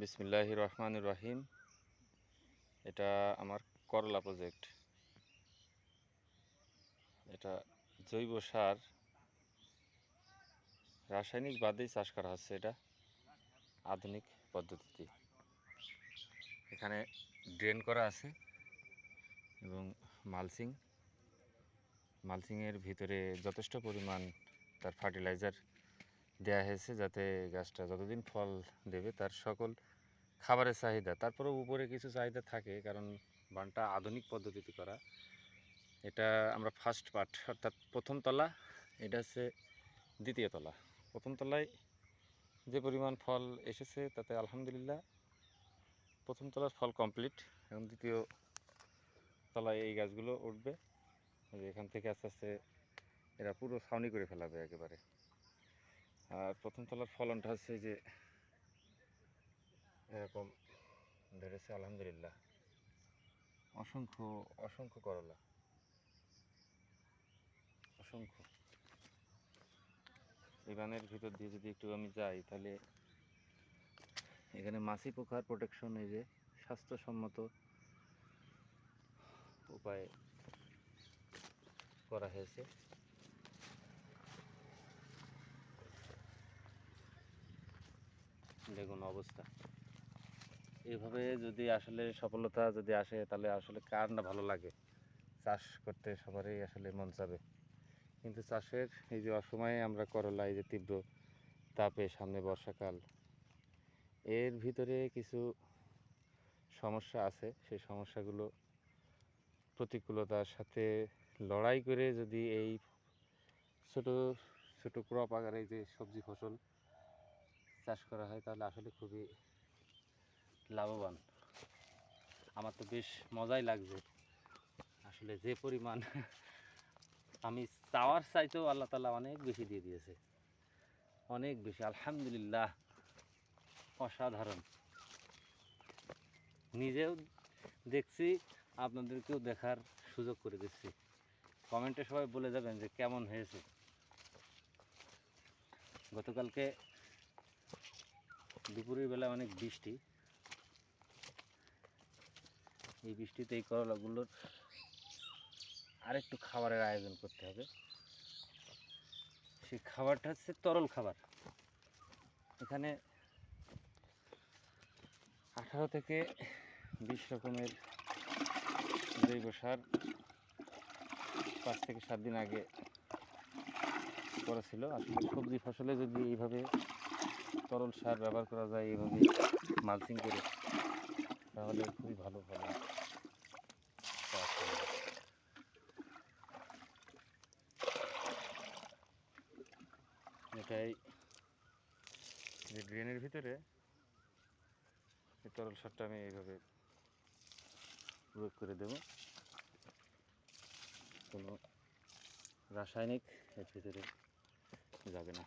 বিসমিল্লাহির রহমানির রহিম। এটা আমার করলা প্রজেক্ট। এটা জৈব সার রাসায়নিক বাদেই চাষ করা হচ্ছে, এটা আধুনিক পদ্ধতিতে। এখানে ড্রেন করা আছে এবং মালচিংয়ের ভিতরে যথেষ্ট পরিমাণ তার ফার্টিলাইজার দেওয়া হয়েছে, যাতে গাছটা যতদিন ফল দেবে তার সকল খাবারের চাহিদা, তারপরেও উপরে কিছু চাহিদা থাকে, কারণ বানটা আধুনিক পদ্ধতিতে করা। এটা আমরা ফার্স্ট পার্ট, অর্থাৎ প্রথম তলা, এটা হচ্ছে দ্বিতীয় তলা। প্রথম তলায় যে পরিমাণ ফল এসেছে তাতে আলহামদুলিল্লাহ প্রথম তলার ফল কমপ্লিট। এখন দ্বিতীয় তলায় এই গাছগুলো উঠবে। এখান থেকে আস্তে আস্তে এরা পুরো ছাউনি করে ফেলাবে একেবারে। আর প্রথম তলার ফলনটা হচ্ছে যে এরকম ধরেছে আলহামদুলিল্লাহ। অসংখ্য অসংখ্য করলা, অসংখ্য। এই বানের ভিতর দিয়ে যদি একটু আমি যাই, তাহলে এখানে মাছি পোকার প্রোটেকশন, এই যে স্বাস্থ্যসম্মত উপায়ে করা হয়েছে। দেখুন অবস্থা। এইভাবে যদি আসলে সফলতা যদি আসে, তাহলে আসলে কার না ভালো লাগে। চাষ করতে সবারই আসলে মন চাবে, কিন্তু চাষের এই যে অসময়ে আমরা করলা, এই যে তীব্র তাপে, সামনে বর্ষাকাল, এর ভিতরে কিছু সমস্যা আছে। সেই সমস্যাগুলো প্রতিকূলতার সাথে লড়াই করে যদি এই ছোট ছোট ক্রপ আকারে যে সবজি ফসল চাষ করা হয়, তাহলে আসলে খুবই লাভবান। আমার তো বেশ মজাই লাগছে আসলে। যে পরিমাণ আমি চাওয়ার চাইতেও আল্লাহ তাআলা অনেক বেশি দিয়ে দিয়েছে, অনেক বেশি, আলহামদুলিল্লাহ। অসাধারণ। নিজেও দেখছি, আপনাদেরকেও দেখার সুযোগ করে দিচ্ছি। কমেন্টে সবাই বলে যাবেন যে কেমন হয়েছে। গতকালকে দুপুরের বেলা অনেক বৃষ্টি। এই বৃষ্টিতে এই করলাগুলোর আরেকটু খাবারের আয়োজন করতে হবে। সেই খাবারটা হচ্ছে তরল খাবার। এখানে 18 থেকে 20 রকমের জৈব সার 5 থেকে 7 দিন আগে করা ছিল। আসলে সবজি ফসলে যদি এইভাবে তরল সার ব্যবহার করা যায়, এইভাবে মালচিং করে, তাহলে খুবই ভালো ফলন পাওয়া সম্ভব। এটাই যে ড্রেনের ভিতরে এই তরল সারটা আমি এইভাবে প্রয়োগ করে দেব। কোনো রাসায়নিক এর ভিতরে যাবে না।